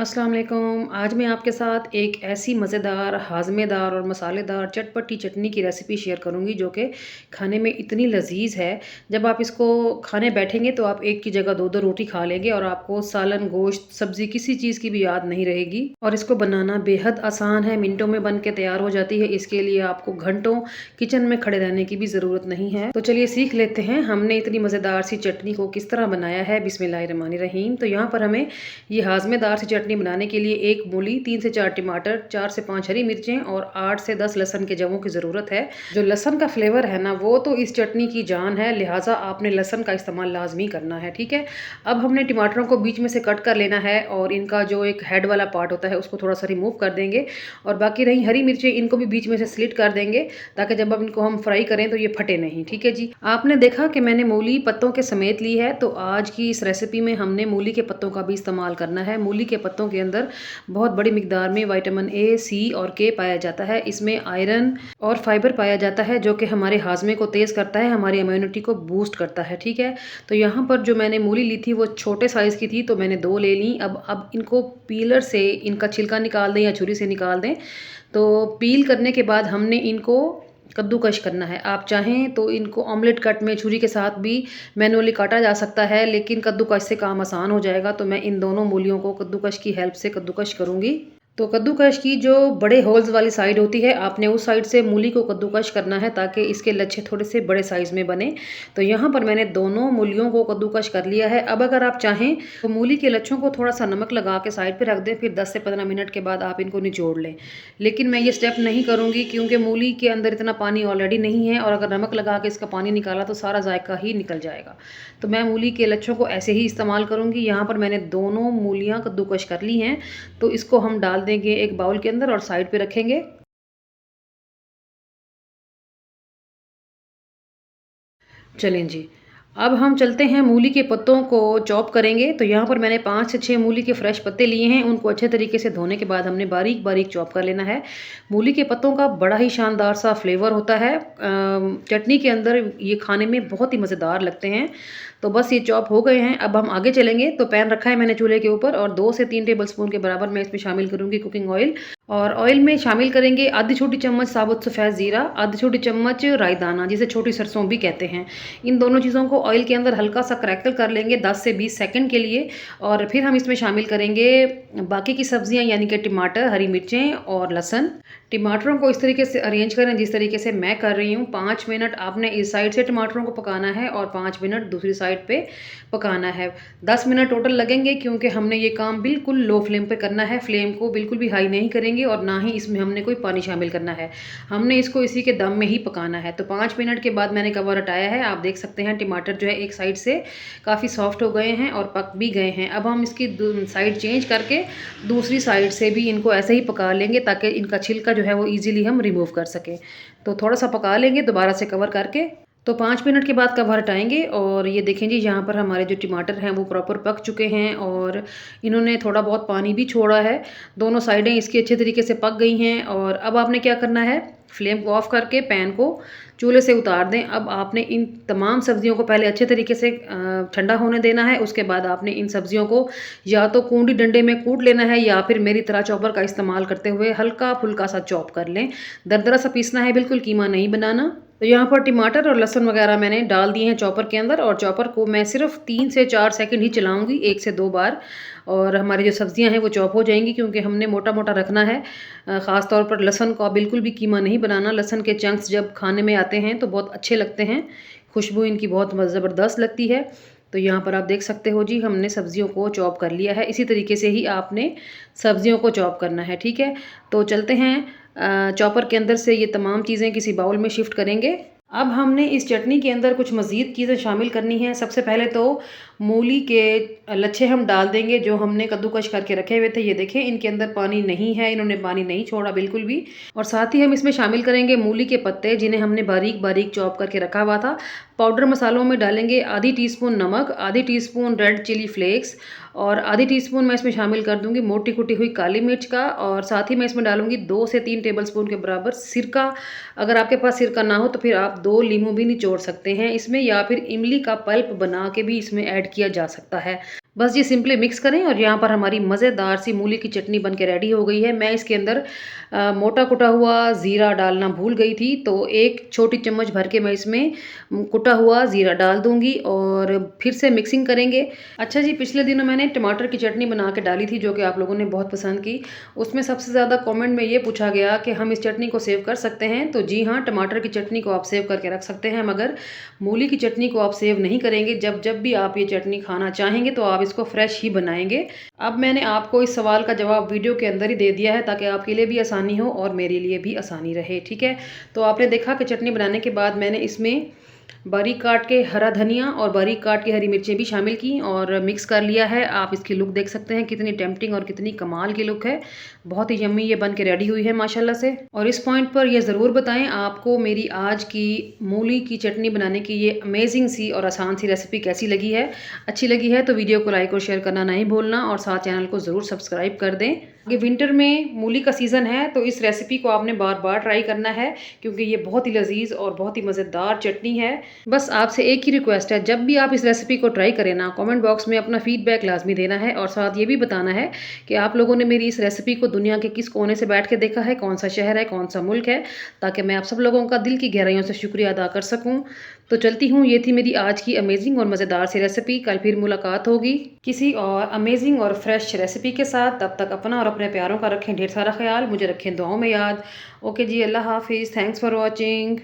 अस्सलाम वालेकुम। आज मैं आपके साथ एक ऐसी मज़ेदार, हाज़मेदार और मसालेदार चटपटी चटनी की रेसिपी शेयर करूँगी जो कि खाने में इतनी लज़ीज़ है। जब आप इसको खाने बैठेंगे तो आप एक की जगह 2-2 रोटी खा लेंगे और आपको सालन, गोश्त, सब्ज़ी किसी चीज़ की भी याद नहीं रहेगी। और इसको बनाना बेहद आसान है, मिनटों में बन के तैयार हो जाती है। इसके लिए आपको घंटों किचन में खड़े रहने की भी ज़रूरत नहीं है। तो चलिए सीख लेते हैं हमने इतनी मज़ेदार सी चटनी को किस तरह बनाया है। बिस्मिल्लाहिर्रहमानिर्रहीम। तो यहाँ पर हमें ये हाज़मेदार सी चटनी बनाने के लिए 1 मूली, 3 से 4 टमाटर, 4 से 5 हरी मिर्चें और 8 से 10 लहसुन के जवों की ज़रूरत है। जो लहसुन का फ्लेवर है ना, वो तो इस चटनी की जान है, लिहाजा आपने लहसुन का इस्तेमाल लाज़मी करना है, ठीक है? अब हमने टमाटरों को बीच में से कट कर लेना है और इनका जो एक हेड वाला पार्ट होता है उसको थोड़ा-सा रिमूव कर देंगे। और बाकी रही हरी मिर्चें, इनको भी बीच में से स्लिट कर देंगे ताकि जब अब इनको हम फ्राई करें तो ये फटे नहीं, ठीक है जी? आपने देखा कि मैंने मूली पत्तों के समेत ली है, तो आज की इस रेसिपी में हमने मूली के पत्तों का भी इस्तेमाल करना है। मूली के पत्तों के अंदर बहुत बड़ी मिकदार में विटामिन ए, सी और के पाया जाता है। इसमें आयरन और फाइबर पाया जाता है जो कि हमारे हाजमे को तेज़ करता है, हमारी इम्यूनिटी को बूस्ट करता है, ठीक है? तो यहाँ पर जो मैंने मूली ली थी वो छोटे साइज़ की थी, तो मैंने 2 ले ली। अब इनको पीलर से इनका छिलका निकाल दें या छुरी से निकाल दें। तो पील करने के बाद हमने इनको कद्दूकश करना है। आप चाहें तो इनको ऑमलेट कट में छुरी के साथ भी मैनुअली काटा जा सकता है, लेकिन कद्दूकश से काम आसान हो जाएगा। तो मैं इन दोनों मूलियों को कद्दूकश की हेल्प से कद्दूकश करूँगी। तो कद्दूकश की जो बड़े होल्स वाली साइड होती है, आपने उस साइड से मूली को कद्दूकश करना है ताकि इसके लच्छे थोड़े से बड़े साइज़ में बने। तो यहाँ पर मैंने दोनों मूलियों को कद्दूकश कर लिया है। अब अगर आप चाहें तो मूली के लच्छों को थोड़ा-सा नमक लगा के साइड पे रख दें, फिर 10 से 15 मिनट के बाद आप इनको निचोड़ लें। लेकिन मैं ये स्टेप नहीं करूँगी क्योंकि मूली के अंदर इतना पानी ऑलरेडी नहीं है और अगर नमक लगा के इसका पानी निकाला तो सारा जायका ही निकल जाएगा। तो मैं मूली के लच्छों को ऐसे ही इस्तेमाल करूँगी। यहाँ पर मैंने दोनों मूलियाँ कद्दूकश कर ली हैं, तो इसको हम डाल देंगे एक बाउल के अंदर और साइड पे रखेंगे। चलें जी, अब हम चलते हैं मूली के पत्तों को चॉप करेंगे। तो यहाँ पर मैंने 5 से 6 मूली के फ्रेश पत्ते लिए हैं, उनको अच्छे तरीके से धोने के बाद हमने बारीक-बारीक चॉप कर लेना है। मूली के पत्तों का बड़ा ही शानदार सा फ्लेवर होता है चटनी के अंदर, ये खाने में बहुत ही मज़ेदार लगते हैं। तो बस ये चॉप हो गए हैं, अब हम आगे चलेंगे। तो पैन रखा है मैंने चूल्हे के ऊपर और 2 से 3 टेबलस्पून के बराबर मैं इसमें शामिल करूँगी कुकिंग ऑयल। और ऑयल में शामिल करेंगे आधी छोटी चम्मच साबुत सफ़ेद ज़ीरा, आधी छोटी चम्मच राई दाना जिसे छोटी सरसों भी कहते हैं। इन दोनों चीज़ों को ऑयल के अंदर हल्का सा क्रैकल कर लेंगे 10 से 20 सेकंड के लिए। और फिर हम इसमें शामिल करेंगे बाकी की सब्जियां, यानी कि टमाटर, हरी मिर्चें और लहसुन। टमाटरों को इस तरीके से अरेंज करें जिस तरीके से मैं कर रही हूँ। 5 मिनट आपने इस साइड से टमाटरों को पकाना है और 5 मिनट दूसरी साइड पे पकाना है। 10 मिनट टोटल लगेंगे क्योंकि हमने ये काम बिल्कुल लो फ्लेम पे करना है। फ्लेम को बिल्कुल भी हाई नहीं करेंगे और ना ही इसमें हमने कोई पानी शामिल करना है। हमने इसको इसी के दम में ही पकाना है। तो 5 मिनट के बाद मैंने कवर हटाया है। आप देख सकते हैं टमाटर जो है एक साइड से काफ़ी सॉफ्ट हो गए हैं और पक भी गए हैं। अब हम इसकी साइड चेंज करके दूसरी साइड से भी इनको ऐसे ही पका लेंगे ताकि इनका छिलका जो है वो ईज़िली हम रिमूव कर सकें। तो थोड़ा-सा पका लेंगे दोबारा से कवर करके। तो 5 मिनट के बाद कवर हटाएँगे और ये देखें जी, यहाँ पर हमारे जो टमाटर हैं वो प्रॉपर पक चुके हैं और इन्होंने थोड़ा बहुत पानी भी छोड़ा है। दोनों साइडें इसकी अच्छे तरीके से पक गई हैं। और अब आपने क्या करना है, फ्लेम को ऑफ करके पैन को चूल्हे से उतार दें। अब आपने इन तमाम सब्जियों को पहले अच्छे तरीके से ठंडा होने देना है। उसके बाद आपने इन सब्जियों को या तो कूंडी डंडे में कूट लेना है या फिर मेरी तरह चॉपर का इस्तेमाल करते हुए हल्का-फुल्का सा चॉप कर लें। दरदरा सा पीसना है, बिल्कुल कीमा नहीं बनाना। तो यहाँ पर टमाटर और लहसुन वगैरह मैंने डाल दिए हैं चॉपर के अंदर और चॉपर को मैं सिर्फ 3 से 4 सेकंड ही चलाऊँगी, 1 से 2 बार। और हमारी जो सब्जियां हैं वो चॉप हो जाएंगी क्योंकि हमने मोटा-मोटा रखना है। ख़ास तौर पर लहसुन का बिल्कुल भी कीमा नहीं बनाना। लहसुन के चंक्स जब खाने में आते हैं तो बहुत अच्छे लगते हैं, खुशबू इनकी बहुत ज़बरदस्त लगती है। तो यहाँ पर आप देख सकते हो जी, हमने सब्जियों को चॉप कर लिया है। इसी तरीके से ही आपने सब्जियों को चॉप करना है, ठीक है? तो चलते हैं चॉपर के अंदर से ये तमाम चीज़ें किसी बाउल में शिफ्ट करेंगे। अब हमने इस चटनी के अंदर कुछ मज़ीद चीज़ें शामिल करनी हैं। सबसे पहले तो मूली के लच्छे हम डाल देंगे जो हमने कद्दूकश करके रखे हुए थे। ये देखें, इनके अंदर पानी नहीं है, इन्होंने पानी नहीं छोड़ा बिल्कुल भी। और साथ ही हम इसमें शामिल करेंगे मूली के पत्ते जिन्हें हमने बारीक-बारीक चॉप करके रखा हुआ था। पाउडर मसालों में डालेंगे आधी टीस्पून नमक, आधी टीस्पून रेड चिली फ्लेक्स और आधी टीस्पून मैं इसमें शामिल कर दूँगी मोटी कुटी हुई काली मिर्च का। और साथ ही मैं इसमें डालूँगी 2 से 3 टेबलस्पून के बराबर सिरका। अगर आपके पास सिरका ना हो तो फिर आप 2 लीमू भी निचोड़ सकते हैं इसमें, या फिर इमली का पल्प बना के भी इसमें ऐड किया जा सकता है। बस ये सिंपली मिक्स करें और यहाँ पर हमारी मज़ेदार सी मूली की चटनी बन के रेडी हो गई है। मैं इसके अंदर मोटा कुटा हुआ ज़ीरा डालना भूल गई थी, तो 1 छोटी चम्मच भर के मैं इसमें कुटा हुआ ज़ीरा डाल दूँगी और फिर से मिक्सिंग करेंगे। अच्छा जी, पिछले दिनों मैंने टमाटर की चटनी बना के डाली थी, जो कि आप लोगों ने बहुत पसंद की। उसमें सबसे ज़्यादा कमेंट में ये पूछा गया कि हम इस चटनी को सेव कर सकते हैं? तो जी हाँ, टमाटर की चटनी को आप सेव करके रख सकते हैं, मगर मूली की चटनी को आप सेव नहीं करेंगे। जब जब भी आप ये चटनी खाना चाहेंगे तो आप इसको फ्रेश ही बनाएँगे। अब मैंने आपको इस सवाल का जवाब वीडियो के अंदर ही दे दिया है, ताकि आपके लिए भी आसानी हो और मेरे लिए भी आसानी रहे, ठीक है? तो आपने देखा कि चटनी बनाने के बाद मैंने इसमें बारीक काट के हरा धनिया और बारीक काट के हरी मिर्चें भी शामिल की और मिक्स कर लिया है। आप इसकी लुक देख सकते हैं, कितनी टेम्प्टिंग और कितनी कमाल की लुक है। बहुत ही यम्मी ये बन के रेडी हुई है माशाल्लाह से। और इस पॉइंट पर ये ज़रूर बताएं आपको मेरी आज की मूली की चटनी बनाने की ये अमेजिंग सी और आसान सी रेसिपी कैसी लगी है। अच्छी लगी है तो वीडियो को लाइक और शेयर करना नहीं भूलना और साथ चैनल को ज़रूर सब्सक्राइब कर दें। ये विंटर में मूली का सीज़न है, तो इस रेसिपी को आपने बार बार ट्राई करना है, क्योंकि ये बहुत ही लजीज और बहुत ही मज़ेदार चटनी है। बस आपसे एक ही रिक्वेस्ट है, जब भी आप इस रेसिपी को ट्राई करें ना, कमेंट बॉक्स में अपना फीडबैक लाजमी देना है और साथ ये भी बताना है कि आप लोगों ने मेरी इस रेसिपी को दुनिया के किस कोने से बैठ के देखा है, कौन सा शहर है, कौन सा मुल्क है, ताकि मैं आप सब लोगों का दिल की गहराइयों से शुक्रिया अदा कर सकूँ। तो चलती हूँ, ये थी मेरी आज की अमेजिंग और मज़ेदार सी रेसिपी। कल फिर मुलाकात होगी किसी और अमेजिंग और फ्रेश रेसिपी के साथ। तब तक अपना और अपने प्यारों का रखें ढेर सारा ख्याल, मुझे रखें दुआओं में याद। ओके जी, अल्लाह हाफिज़, थैंक्स फॉर वॉचिंग।